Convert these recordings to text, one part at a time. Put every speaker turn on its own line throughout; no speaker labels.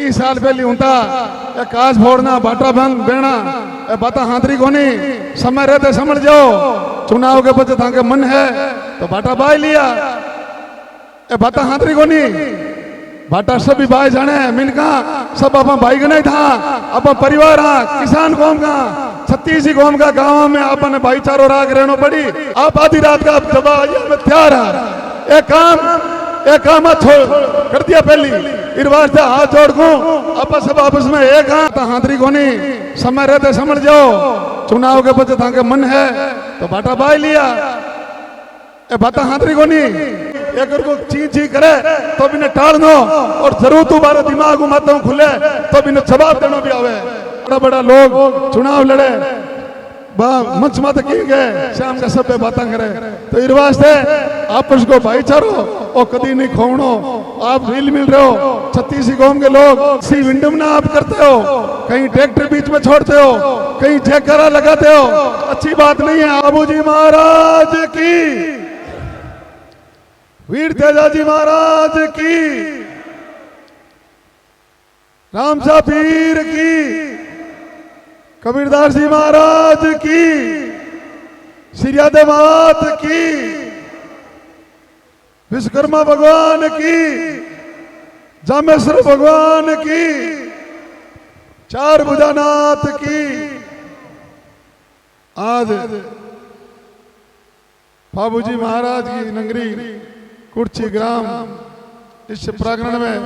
30 साल पहले होता काज फोड़ना बाटा भंग बेना बाता हाथरी कोनी समय रहते समझ जाओ चुनाव के बच्चे था मन है तो बाटा बाई लिया बाता हाथरी कोनी बाटा सब भी भाई जाने मिनका सब अपन भाई गना था अपन परिवार हाँ किसान कौम का 36 कौम का गांव में अपन भाईचारो राग रहना पड़ी आप आधी रात का जवाब में तैयार है एक काम छोड़ कर दिया पहली इरवाज से हाथ जोड़ को अपन सब आपस में एक हाथरी कोनी समय रहते समझ जाओ चुनाव के बच्चे था मन है तो बाटा बाई लिया बाता हाथरी कोनी एक को ची करे तो भी टाल दो और जरूर तुम्हारे दिमाग मत खुले तो भी जवाब देना भी आवे बड़ा बड़ा लोग चुनाव लड़े मंच मत की गए शाम का सब पे बातें करे तो इस वास्ते आपस को भाईचारो और कदी नहीं खोवनो आप रील मिल रहे हो 36 कौम के लोग सी विंडम ना आप करते हो कहीं ट्रैक्टर बीच में छोड़ते हो कहीं ठेकरा लगाते हो अच्छी बात नहीं है। बाबूजी महाराज की वीर तेजाजी महाराज की रामसा पीर की कबीरदास जी महाराज की श्रीयादे मात की विश्वकर्मा भगवान की जामेश्वर भगवान की चार भुजानाथ की। आज बाबूजी महाराज की नगरी कुर्ची ग्राम इस प्रांगण में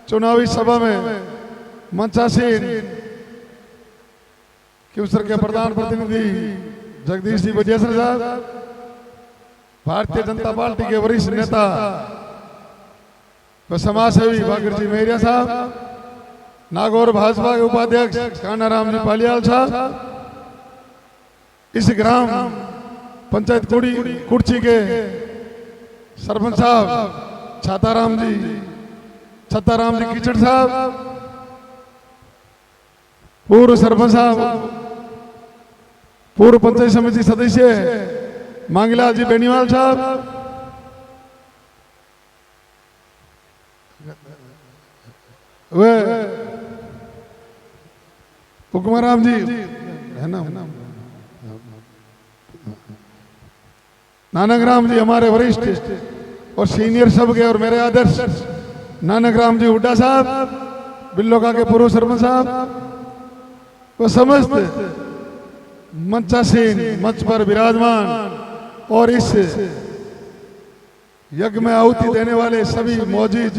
चुनावी सभा में मंचासीन क्यूसर के प्रधान प्रतिनिधि जगदीश जी बजेसर साहब भारतीय जनता पार्टी के वरिष्ठ नेता व समाज सेवी भागर जी मेहरिया साहब नागौर भाजपा के उपाध्यक्ष कानाराम जी पालियाल साहब इस ग्राम पंचायत कुर्ची के सरपंच साहब छाताराम जी कीचड़ साहब पूर्व सरपंच साहब पूर्व पंचायत समिति सदस्य मांगीलाल जी बेनीवाल साहब वे हुक्मराम जी है ना नानकराम जी हमारे वरिष्ठ और सीनियर सब के और मेरे आदर्श नानकराम जी हुड्डा साहब बिल्लोका के पूर्व सरपंच साहब वो समस्त मंचासीन मंच पर विराजमान और इस यज्ञ में आहुति देने वाले सभी मौजूद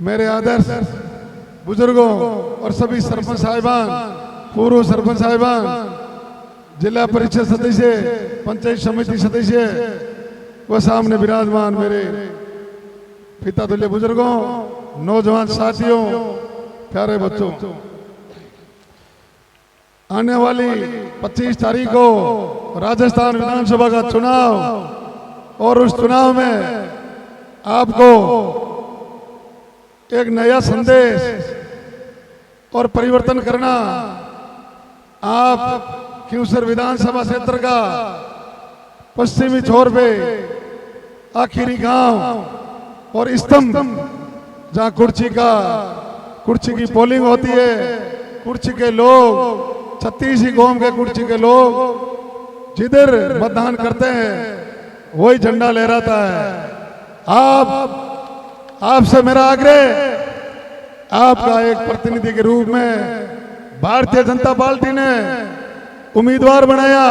मेरे आदर्श बुजुर्गों और सभी सरपंच साहिबान पूर्व सरपंच साहिबान जिला परिषद सदस्य पंचायत समिति सदस्य व सामने विराजमान मेरे पिता तुल्य बुजुर्गों नौजवान साथियों प्यारे बच्चों आने वाली 25 तारीख को राजस्थान विधानसभा का चुनाव और उस चुनाव में आपको एक नया संदेश और परिवर्तन करना आप क्यूसर विधानसभा क्षेत्र का पश्चिमी छोर पे आखिरी गांव और स्तंभ जहां कुर्ची की पोलिंग होती है कुर्ची के लोग 36 कौम के कुर्ची के लोग जिधर मतदान करते हैं वही झंडा लहराता है। आपसे मेरा आग्रह आपका एक प्रतिनिधि के रूप में भारतीय जनता पार्टी ने उम्मीदवार बनाया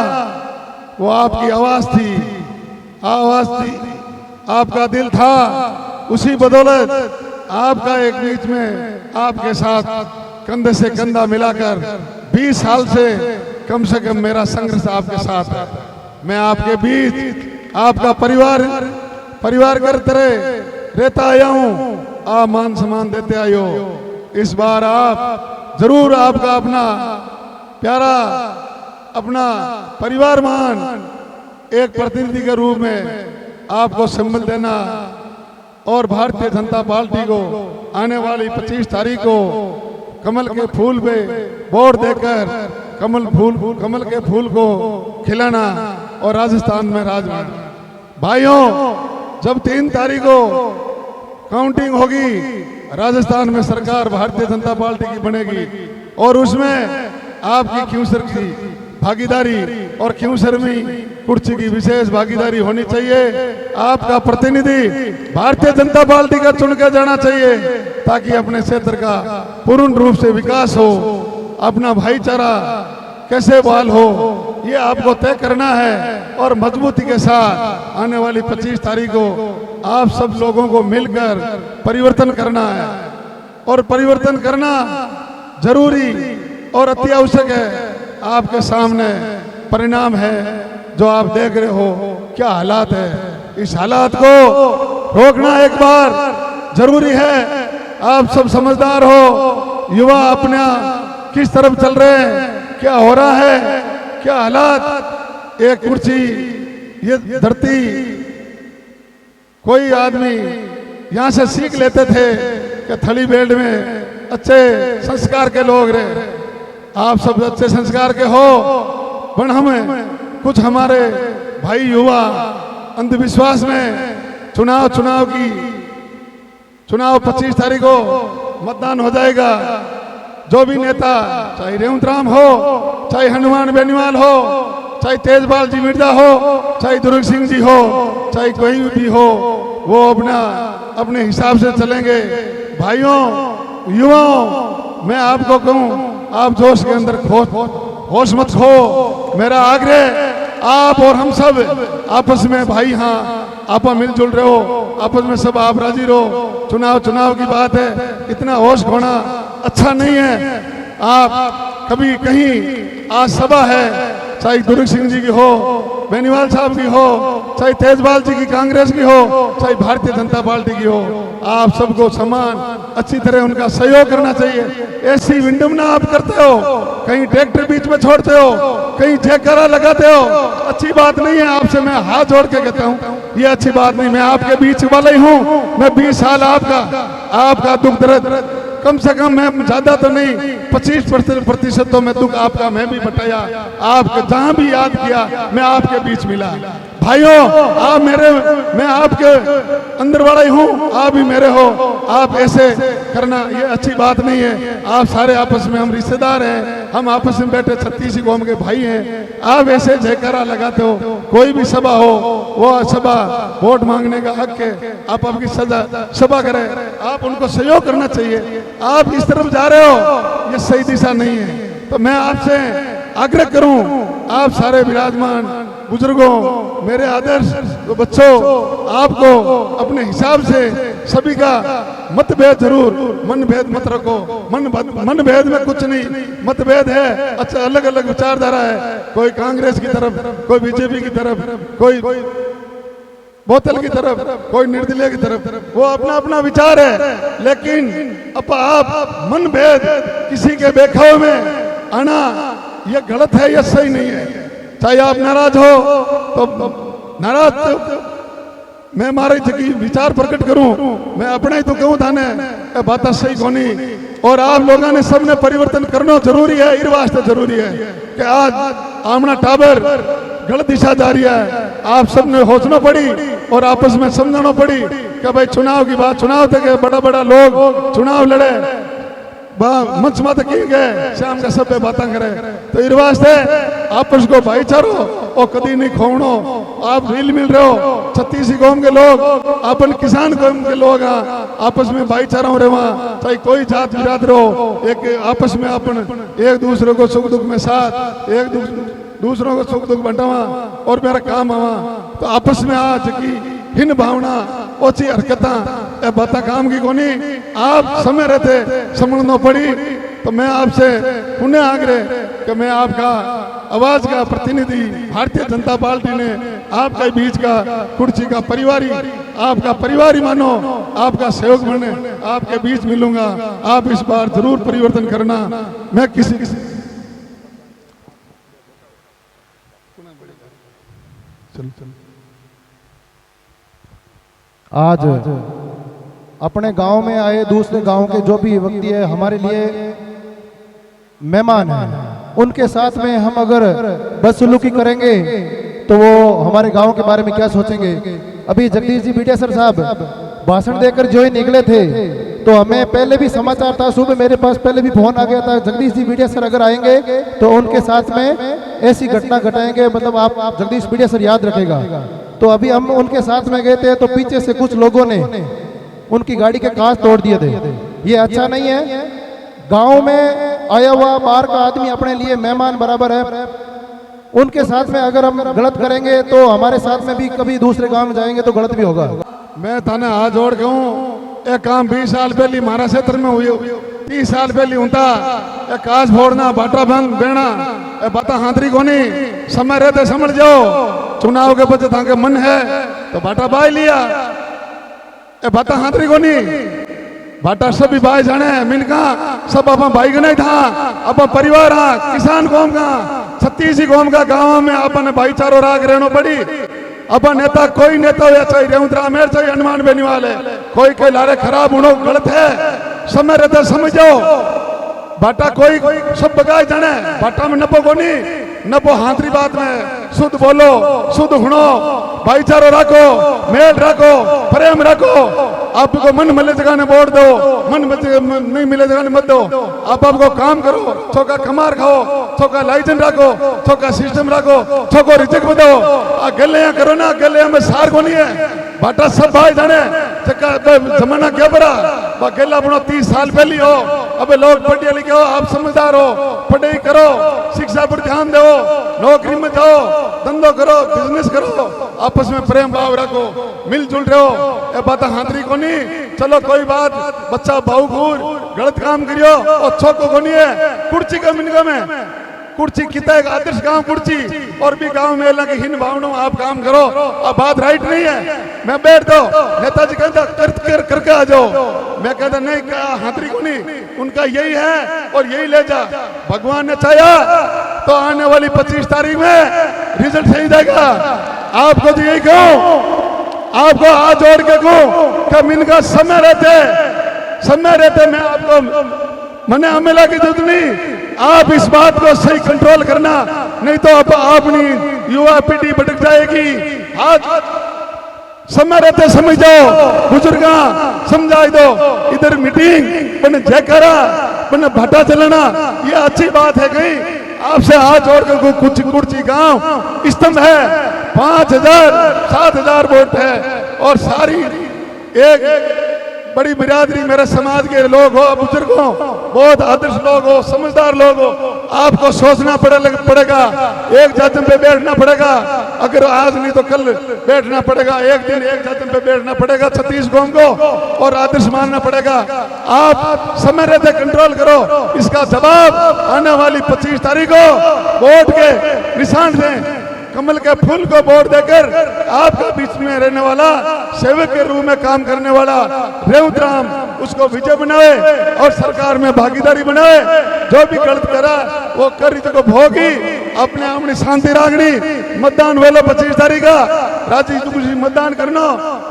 वो आपकी आवाज थी आपका दिल था उसी बदौलत आपका एक बीच में आपके साथ कंधे से कंधा मिलाकर 20 साल से कम मेरा संघर्ष आपके साथ है। मैं आपके बीच आपका परिवार करते रहता आया हूँ आप मान सम्मान देते आए हो। इस बार आप जरूर आपका अपना प्यारा अपना परिवार मान एक प्रतिनिधि के रूप में आपको संबल देना और भारतीय जनता पार्टी को आने वाली 25 तारीख को कमल के फूल पे वोट देकर कमल के फूल को खिलाना और राजस्थान में राज भाइयों जब 3 तारीख को काउंटिंग होगी राजस्थान में सरकार भारतीय जनता पार्टी की बनेगी और उसमें आपकी क्यूसर की भागीदारी और क्यूसरमी कुर्सी की विशेष भागीदारी होनी चाहिए। आपका प्रतिनिधि भारतीय जनता पार्टी का चुन के जाना चाहिए ताकि अपने क्षेत्र का पूर्ण रूप से विकास हो, अपना भाईचारा कैसे बहाल हो, ये आपको तय करना है। और मजबूती के साथ आने वाली 25 तारीख को आप सब लोगों को मिलकर परिवर्तन करना है और परिवर्तन करना जरूरी और अति आवश्यक है। आपके सामने परिणाम है जो आप देख रहे हो, क्या हालात है। इस हालात को रोकना एक बार जरूरी है। आप सब समझदार हो, युवा अपना किस तरफ चल रहे हैं, क्या हो रहा है, क्या हालात। एक कुर्सी, ये धरती, कोई आदमी यहाँ से सीख लेते थे कि थली बेल्ट में अच्छे संस्कार के लोग रहे। आप सब अच्छे संस्कार के हो, पर हमें कुछ हमारे भाई युवा अंधविश्वास में चुनाव 25 तारीख को मतदान हो जाएगा। जो भी नेता, चाहे रेवंत राम हो, चाहे हनुमान बेनीवाल हो, चाहे तेजपाल जी मिर्जा हो, चाहे दुर्ग सिंह जी हो, चाहे कोई भी हो, वो अपने हिसाब से चलेंगे। भाइयों, युवाओं, मैं आपको कहूं, आप जोश के अंदर होश मत खो। मेरा आग्रह, आप और हम सब आपस में भाई, हाँ आप मिलजुल रहे हो, आपस में सब आप राजी रहो। चुनाव की बात है, इतना होश खोना अच्छा नहीं है। आप कभी कहीं आज सभा है, चाहे दुर्ग सिंह जी की हो, बेनीवाल साहब की हो, चाहे तेजपाल जी की कांग्रेस की हो, चाहे भारतीय जनता पार्टी की हो, आप सबको समान अच्छी तरह उनका सहयोग करना चाहिए। ऐसी विडंबना आप करते हो, कहीं ट्रैक्टर बीच में छोड़ते हो, कहीं जयकारा लगाते हो, अच्छी बात नहीं है। आपसे मैं हाथ जोड़ के कहता हूँ, ये अच्छी बात नहीं। मैं आपके बीच वाला ही हूँ, मैं 20 साल आपका दुख दर्द, कम से कम मैं ज्यादा तो नहीं, 25% तो मैं दुख आपका मैं भी बटाया। आपके जहां भी याद किया, मैं आपके बीच मिला। भाइयों, आप मैं आपके अंदर वाला ही हूँ, आप भी मेरे हो। आप ऐसे करना ये अच्छी बात नहीं है। आप सारे आपस में हम रिश्तेदार हैं, हम आपस में बैठे 36 कौम के भाई हैं। आप ऐसे जयकारा लगाते हो, कोई भी सभा हो, वो सभा वोट मांगने का हक है। आप आपकी सभा करें, आप उनको सहयोग करना चाहिए। आप इस तरफ जा रहे हो, ये सही दिशा नहीं है। तो मैं आपसे आग्रह करूं, आप सारे विराजमान बुजुर्गों, मेरे आदर्श तो बच्चों, आपको अपने हिसाब से सभी का मतभेद जरूर, मनभेद मत रखो। मनभेद में कुछ नहीं, मतभेद है, अच्छा अलग अलग विचारधारा है, कोई कांग्रेस की तरफ, कोई बीजेपी की तरफ, कोई बोतल की तरफ, कोई निर्दलीय की तरफ, वो अपना अपना विचार है। लेकिन आप मनभेद किसी के बेखाव में आना, ये गलत है, ये सही नहीं है। चाहे आप नाराज हो तो नाराज, मैं मारे विचार प्रकट करूं, मैं अपना ही तो कहूं थाने बात सही कोनी। और आप लोगों ने सबने परिवर्तन करना जरूरी है। इस वास्ते जरूरी है कि आज आमना टाबर गलत दिशा जा रही है, आप सबने सोचना पड़ी और आपस में समझाना पड़ी कि भाई चुनाव की बात, चुनाव तक बड़ा बड़ा लोग चुनाव लड़े, मंच मत की गए, शाम का सब पे बातें करे। तो इस वास्ते आपस को भाईचारो और कभी नहीं खोवनो। आप हिल मिल रहे हो, 36 कौम के लोग, अपन किसान कौम के लोग, आपस में भाईचारा हो रहे वहाँ, चाहे कोई जात बिरादर हो, एक आपस में अपन एक दूसरे को सुख दुख में साथ, एक दूसरों को सुख दुख बंटावा और मेरा काम आवा। तो आपस में आज की हिन भावना, ओछी हरकत बात काम की कोनी, आप समय रहते समझना पड़ी। तो मैं आपसे पुनः आग्रह कि मैं आपका आवाज का प्रतिनिधि, भारतीय जनता पार्टी ने आपका बीच का कुर्सी का परिवारी, आपका परिवारी मानो, आपका सहयोग बने, आपके बीच मिलूंगा। आप इस बार जरूर परिवर्तन करना। मैं किसी
आज अपने गांव में आए दूसरे गांव के जो भी व्यक्ति है हमारे लिए मेहमान हैं, उनके साथ में हम अगर बदसलूकी करेंगे तो वो हमारे गांव के बारे में क्या सोचेंगे। अभी जगदीश जी बीडिया सर साहब भाषण देकर जो ही निकले थे, तो हमें पहले भी समाचार था, सुबह मेरे पास पहले भी फोन आ गया था, जगदीश जी मीडिया सर अगर आएंगे तो उनके साथ में ऐसी घटना घटाएंगे, मतलब आप जगदीश मीडिया सर याद रखेगा। तो अभी हम उनके साथ में गए थे, तो पीछे से कुछ लोगों ने उनकी गाड़ी के कांच तोड़ दिए थे। ये अच्छा नहीं है। गांव में आया हुआ बाहर का आदमी अपने लिए मेहमान बराबर है। उनके साथ में अगर हम गलत करेंगे तो हमारे साथ में भी कभी दूसरे गांव में जाएंगे तो गलत भी होगा।
मैं थाने हाथ जोड़ के हूँ, एक काम 20 साल पहले महाराज क्षेत्र में हुई, 30 साल पहले होता, एक काज फोड़ना, बाटा भंग बेना, बाता हाथरी कोनी, समय रहते समझ जाओ, चुनाव के बच्चे था के मन है तो बाटा बाई लिया, बाता हाथरी कोनी, बाटा सभी भाई जाने मिनका सब अपन भाई का नहीं था, अपन परिवार हाँ, किसान कौम का, 36 कौम का गाँव में अपन भाईचारो राग रहना पड़ी। अपन नेता कोई नेता हो चाहे रेवंतरा मेर चाहे हनुमान बेनीवाल है, कोई कोई लारे खराब होना गलत है, समय रहता समझो। बाटा कोई सब बगाए जाने, बाटा में नपो कोनी, नपो हाथरी बात में शुद्ध बोलो, शुद्ध हुणो, भाईचारो रखो, मेल रखो, प्रेम रखो। आपको मन मिले जगह ने वोट दो, मन नहीं मिले जगह ने मत दो। आपको काम करो, छोका कमार खाओ, छोका लाइसेंस रखो, छोका सिस्टम रखो, छोको रिजेक्ट दो। गले करो ना, गले में सार को नहीं है। बाटा सब भाई जाने जमाना क्या बड़ा गेला बनो 30 साल पहले हो। अब लोग पढ़े लिखे हो, आप समझदार हो, पढ़ाई करो, शिक्षा पर ध्यान दो, नौकरी में जाओ, धंधो करो, बिजनेस करो, आपस में प्रेम भाव रखो, मिलजुल रहो। ये बात हाथरी को नहीं, चलो कोई बात, बच्चा भाऊ घूर गलत काम करियो और छोको को नहीं है। कुर्सी का मिनका में कुर्सी कितना एक आदर्श गांव कुर्सी, और भी गांव में अल्लाह की हिन भावना आप काम करो। अब बात राइट नहीं है, मैं बैठ दो, नेताजी कहता करके आ जाओ, मैं कहता नहीं हाथरी को नहीं, उनका यही है और यही ले जा। भगवान ने चाहा तो आने वाली 25 तारीख में रिजल्ट सही जाएगा। आपको तो यही कहूं, आपको हाथ जोड़ के कहूं कि इनका समय रहते मैं आपको मने हमला की जरूरत नहीं। आप इस बात को सही कंट्रोल करना, नहीं तो अपनी युवा पीढ़ी भटक जाएगी। आज समय रहते समझ जाओ, बुजुर्गा समझा दो। इधर मीटिंग बने जयकारा बने भाटा चलना, ये अच्छी बात है। कहीं आपसे हाथ जोड़कर कुछ कुर्सी गांव स्तंभ है, 5000 7000 वोट है और सारी एक बड़ी बिरादरी मेरे समाज के लोग हो, बुजुर्ग हो, बहुत आदर्श लोग हो, समझदार लोग हो। आपको सोचना पड़ेगा, एक जातम पे बैठना पड़ेगा। अगर आज नहीं तो कल बैठना पड़ेगा, एक दिन एक जातम पे बैठना पड़ेगा 36 कौम को, और आदर्श मानना पड़ेगा। आप समय रहते कंट्रोल करो, इसका जवाब आने वाली 25 तारीख को वोट के निशान दें। कमल के फूल को वोट देकर आपका बीच में रहने वाला, सेवक के रूप में काम करने वाला रेवंत राम उसको विजय बनाए और सरकार में भागीदारी बनाए। जो भी गलत करा वो करी तो भोगी, अपने अपनी शांति रागनी। मतदान वेलो 25 तारीख का राजी खुशी मतदान करना।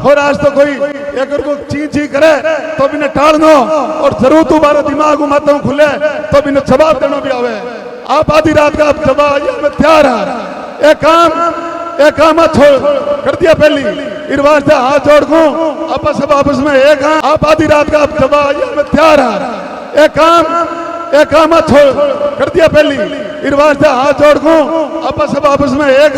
और आज तो कोई एक को ची करे तो भी टाल दो, और जरूर तुम्हारा दिमाग माता खुले तो भी जवाब देना भी आवे। आप आधी रात का आप जवाब में तैयार है। एक काम छोड़ कर दिया पहली इरवाज से हाथ जोड़ को सब आपस में एक आप आधी रात का आप जवाब में तैयार है। एक काम छोड़ कर दिया पहली इरवाज से हाथ जोड़ को सब आपस में एक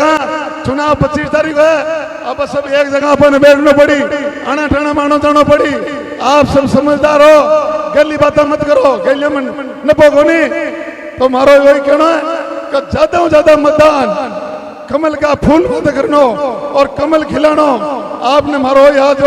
चुनाव 25 तारीख है। अब सब एक जगह पर बैठना पड़ी, आना ठाना मानो जानो पड़ी। आप सब समझदार हो, गली बातें मत करो, गलिया में नपो को नहीं। तो मारो वही कहना है कि ज्यादा मतदान कमल का फूल मत करनो और कमल खिलानो। आपने मारो याद